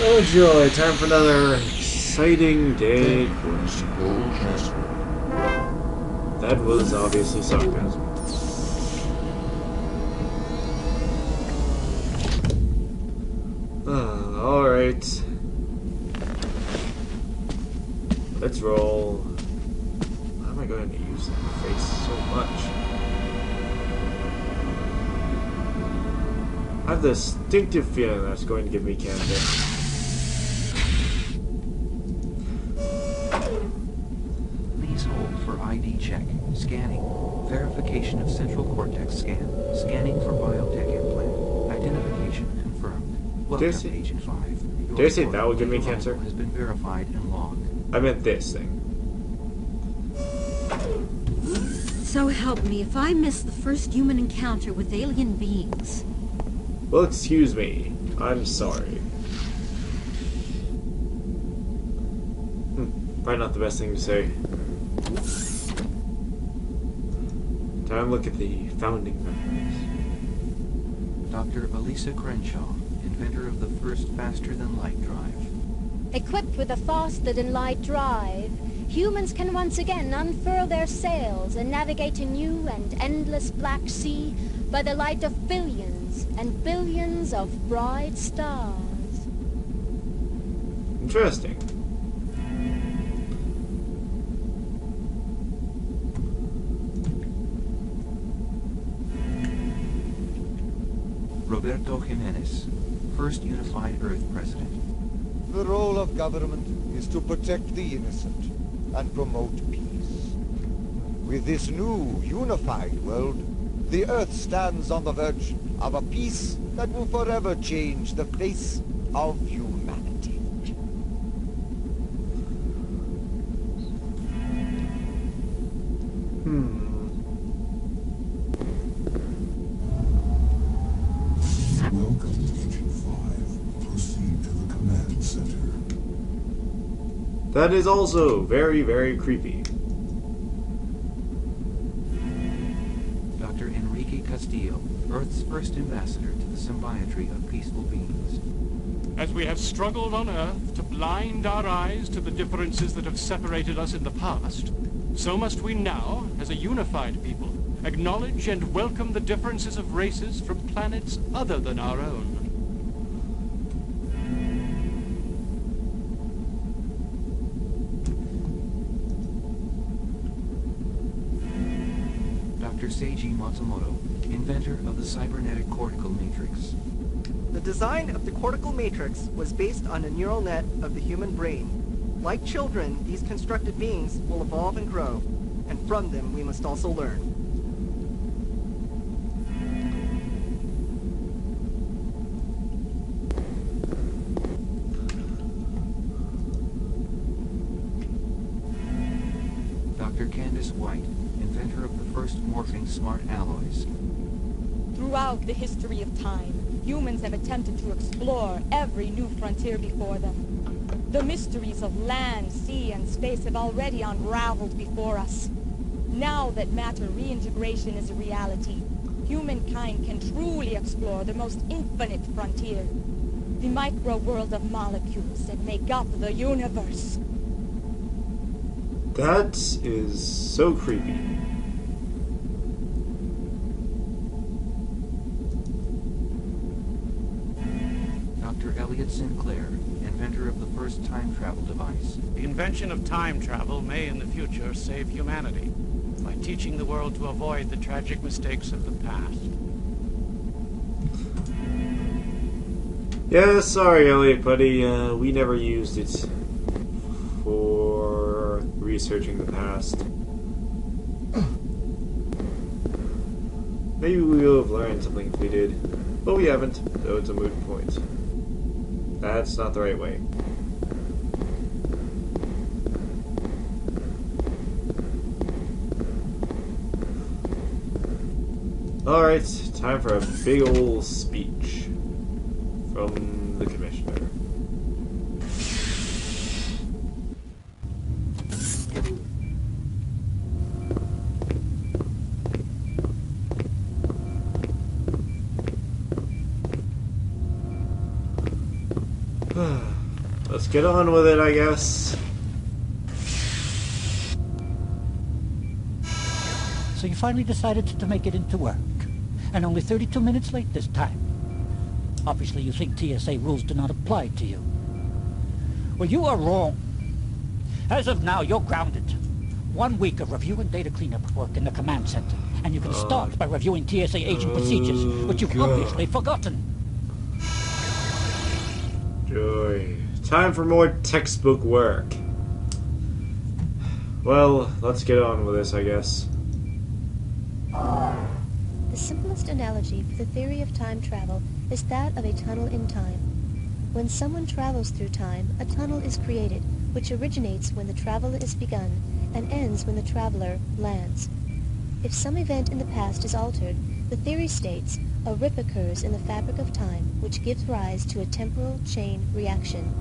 Oh joy, time for another exciting day. That was obviously sarcasm. Alright. Let's roll. Why am I going to use that face so much? I have the instinctive feeling that's going to give me cancer. Please hold for ID check. Scanning. Verification of central cortex scan. Scanning for biotech implant. Identification confirmed. Welcome, Agent 5. Did I say that would give me cancer? Has been verified and logged. I meant this thing. So help me if I miss the first human encounter with alien beings. Well, excuse me. I'm sorry. Probably not the best thing to say. Time to look at the founding members. Dr. Elisa Crenshaw, inventor of the first faster-than-light drive. Equipped with a faster-than-light drive, humans can once again unfurl their sails and navigate a new and endless black sea by the light of billions and billions of bright stars. Interesting. Roberto Jimenez, first unified Earth president. The role of government is to protect the innocent and promote peace. With this new, unified world, the Earth stands on the verge of a peace that will forever change the face of humanity. Welcome, Agent 5. Proceed to the command center. That is also very, very creepy. Dr. Enrique Castillo, Earth's first ambassador to the symbiotry of peaceful beings. As we have struggled on Earth to blind our eyes to the differences that have separated us in the past, so must we now, as a unified people, acknowledge and welcome the differences of races from planets other than our own. Dr. Seiji Matsumoto, inventor of the cybernetic cortical matrix. The design of the cortical matrix was based on a neural net of the human brain. Like children, these constructed beings will evolve and grow, and from them we must also learn. Dr. Candace White, inventor of the first morphing smart alloys. Throughout the history of time, humans have attempted to explore every new frontier before them. The mysteries of land, sea, and space have already unraveled before us. Now that matter reintegration is a reality, humankind can truly explore the most infinite frontier, the micro-world of molecules that make up the universe. That is so creepy. Dr. Elliot Sinclair, inventor of the first time travel device. The invention of time travel may in the future save humanity by teaching the world to avoid the tragic mistakes of the past. Yeah, sorry, Elliot, buddy. We never used it for researching the past. Maybe we will have learned something if we did, but we haven't, so it's a moot point. That's not the right way. Alright, time for a big ol' speech from the Commissioner. Let's get on with it, I guess. So you finally decided to make it into work. And only 32 minutes late this time. Obviously you think TSA rules do not apply to you. Well, you are wrong. As of now, you're grounded. 1 week of review and data cleanup work in the command center. And you can start by reviewing TSA agent procedures, which you've obviously forgotten. Joy. Time for more textbook work. Well, let's get on with this, I guess. The simplest analogy for the theory of time travel is that of a tunnel in time. When someone travels through time, a tunnel is created, which originates when the travel is begun and ends when the traveler lands. If some event in the past is altered, the theory states a rip occurs in the fabric of time, which gives rise to a temporal chain reaction.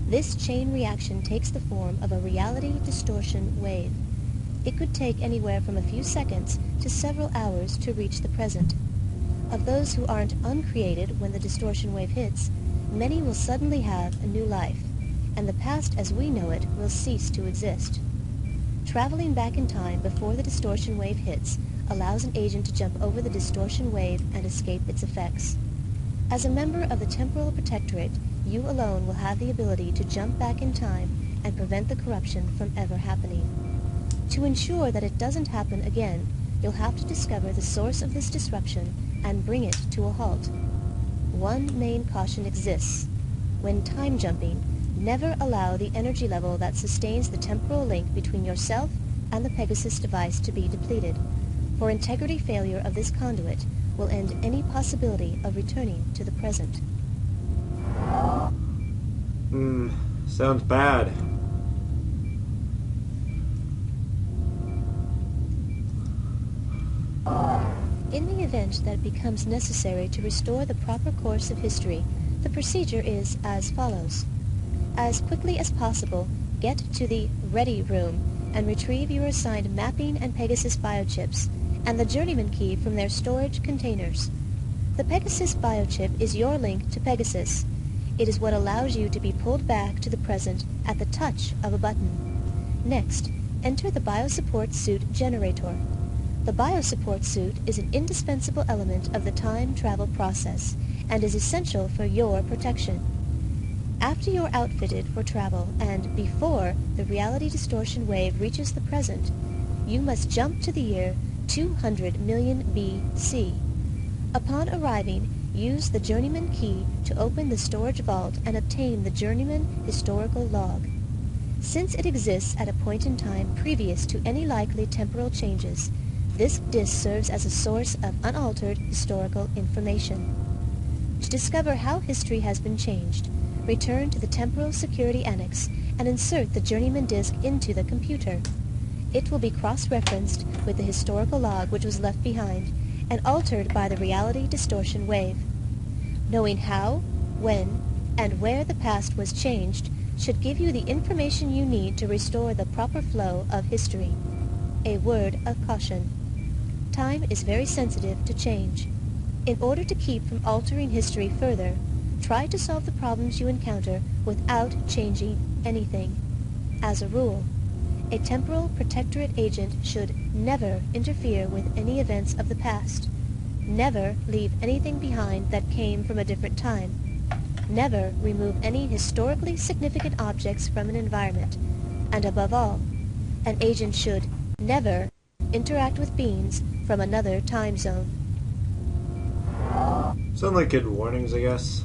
This chain reaction takes the form of a reality distortion wave. It could take anywhere from a few seconds to several hours to reach the present. Of those who aren't uncreated when the distortion wave hits, many will suddenly have a new life, and the past as we know it will cease to exist. Traveling back in time before the distortion wave hits allows an agent to jump over the distortion wave and escape its effects. As a member of the Temporal Protectorate, you alone will have the ability to jump back in time and prevent the corruption from ever happening. To ensure that it doesn't happen again, you'll have to discover the source of this disruption and bring it to a halt. One main caution exists. When time jumping, never allow the energy level that sustains the temporal link between yourself and the Pegasus device to be depleted, for integrity failure of this conduit will end any possibility of returning to the present. Sounds bad. In the event that it becomes necessary to restore the proper course of history, the procedure is as follows. As quickly as possible, get to the Ready Room and retrieve your assigned mapping and Pegasus biochips, and the Journeyman key from their storage containers. The Pegasus biochip is your link to Pegasus. It is what allows you to be pulled back to the present at the touch of a button. Next, enter the Biosupport Suit generator. The Biosupport Suit is an indispensable element of the time travel process and is essential for your protection. After you're outfitted for travel and before the reality distortion wave reaches the present, you must jump to the year 200 million BC. Upon arriving, use the Journeyman key to open the storage vault and obtain the Journeyman historical log. Since it exists at a point in time previous to any likely temporal changes, this disk serves as a source of unaltered historical information. To discover how history has been changed, return to the Temporal Security Annex and insert the Journeyman disk into the computer. It will be cross-referenced with the historical log which was left behind and altered by the reality distortion wave. Knowing how, when, and where the past was changed should give you the information you need to restore the proper flow of history. A word of caution. Time is very sensitive to change. In order to keep from altering history further, try to solve the problems you encounter without changing anything. As a rule, a Temporal Protectorate agent should never interfere with any events of the past, never leave anything behind that came from a different time, never remove any historically significant objects from an environment, and above all, an agent should never interact with beings from another time zone. Sound like good warnings, I guess.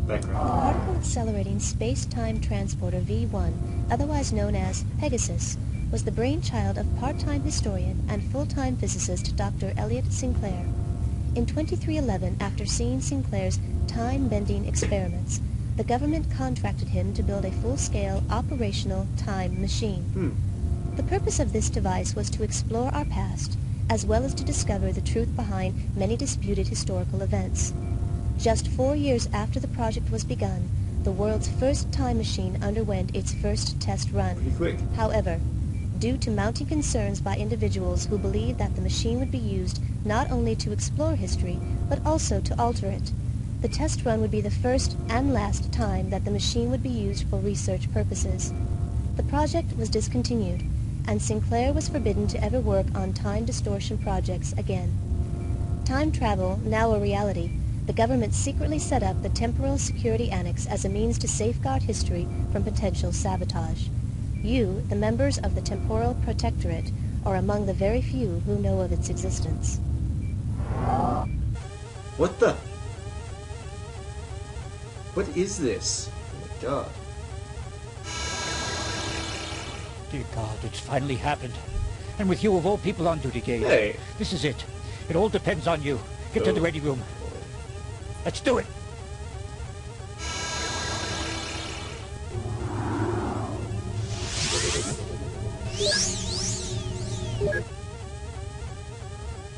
The Background. particle accelerating space-time transporter V1, otherwise known as Pegasus, was the brainchild of part-time historian and full-time physicist Dr. Elliot Sinclair. In 2311, after seeing Sinclair's time-bending experiments, the government contracted him to build a full-scale operational time machine. The purpose of this device was to explore our past, as well as to discover the truth behind many disputed historical events. Just 4 years after the project was begun, the world's first time machine underwent its first test run. Pretty quick. However, due to mounting concerns by individuals who believed that the machine would be used not only to explore history, but also to alter it, The test run would be the first and last time that the machine would be used for research purposes. The project was discontinued, and Sinclair was forbidden to ever work on time distortion projects again. Time travel, now a reality, the government secretly set up the Temporal Security Annex as a means to safeguard history from potential sabotage. You, the members of the Temporal Protectorate, are among the very few who know of its existence. What the? What is this? Oh my god. Dear God, it's finally happened. And with you of all people on duty, Gage. Hey. This is it. It all depends on you. Get to the ready room. Let's do it.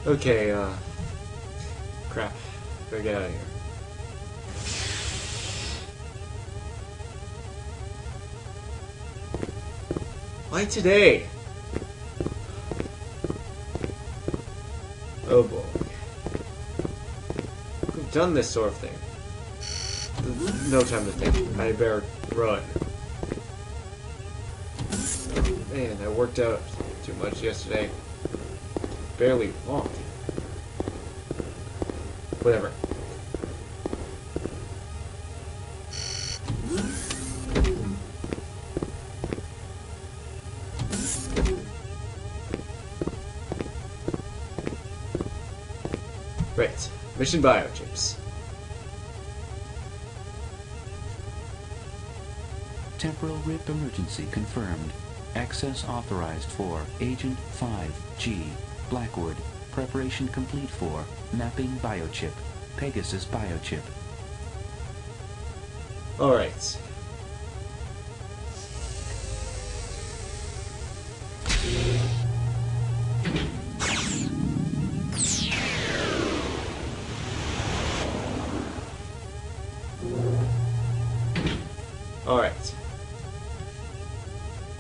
Okay, crap. Gotta get out of here. Why today? Oh boy. We've done this sort of thing. No time to think. I better run. Man, I worked out too much yesterday. Barely walked. Whatever. Right. Mission biochips. Temporal rip emergency confirmed. Access authorized for Agent 5G, Blackwood. Preparation complete for mapping biochip, Pegasus biochip. Alright. Alright.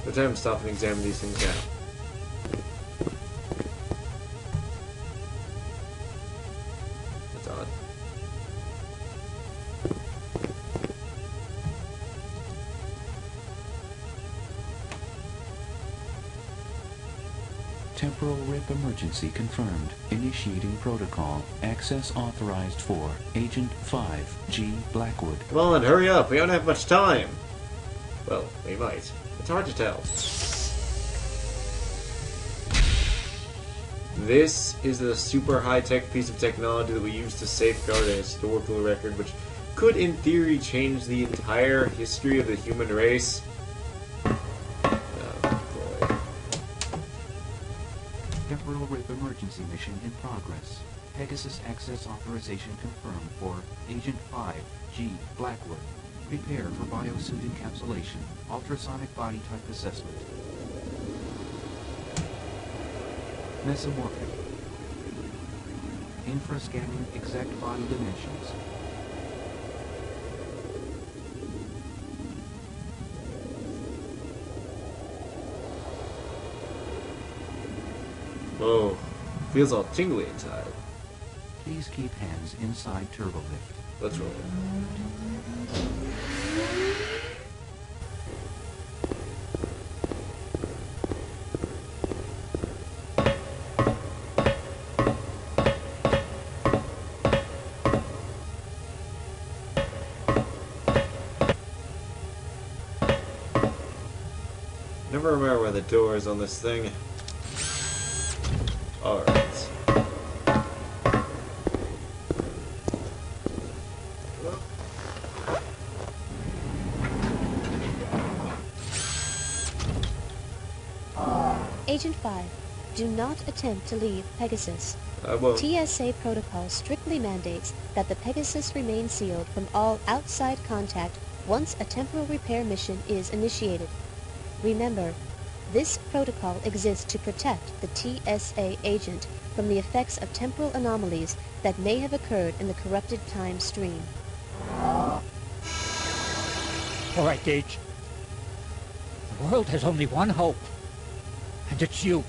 No time to stop and examine these things now. That's odd. Temporal rip emergency confirmed. Initiating protocol. Access authorized for Agent 5G Blackwood. Come on, hurry up. We don't have much time. Well, we might. It's hard to tell. This is a super high-tech piece of technology that we use to safeguard a historical record, which could, in theory, change the entire history of the human race. Oh, boy. Temporal rip emergency mission in progress. Pegasus access authorization confirmed for Agent 5G Blackwood. Prepare for biosuit encapsulation. Ultrasonic body type assessment. Mesomorphic. Infra-scanning exact body dimensions. Whoa. Feels all tingly inside. Please keep hands inside turbolift. Let's roll. Never remember where the door is on this thing. Alright. Agent 5, do not attempt to leave Pegasus. I won't. TSA protocol strictly mandates that the Pegasus remain sealed from all outside contact once a temporal repair mission is initiated. Remember, this protocol exists to protect the TSA agent from the effects of temporal anomalies that may have occurred in the corrupted time stream. All right, Gage. The world has only one hope, and it's you.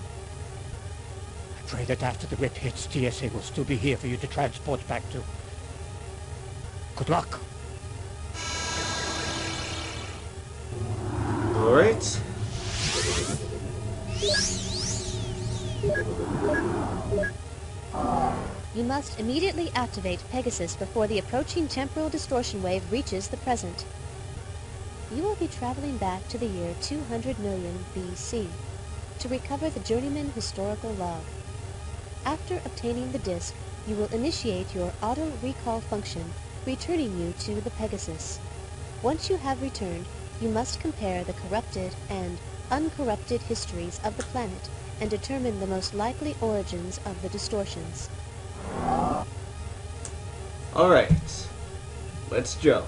I pray that after the rip hits, TSA will still be here for you to transport back to. Good luck. Alright. You must immediately activate Pegasus before the approaching temporal distortion wave reaches the present. You will be traveling back to the year 200 million BC to recover the Journeyman historical log. After obtaining the disk, you will initiate your auto-recall function, returning you to the Pegasus. Once you have returned, you must compare the corrupted and uncorrupted histories of the planet and determine the most likely origins of the distortions. Alright. Let's jump.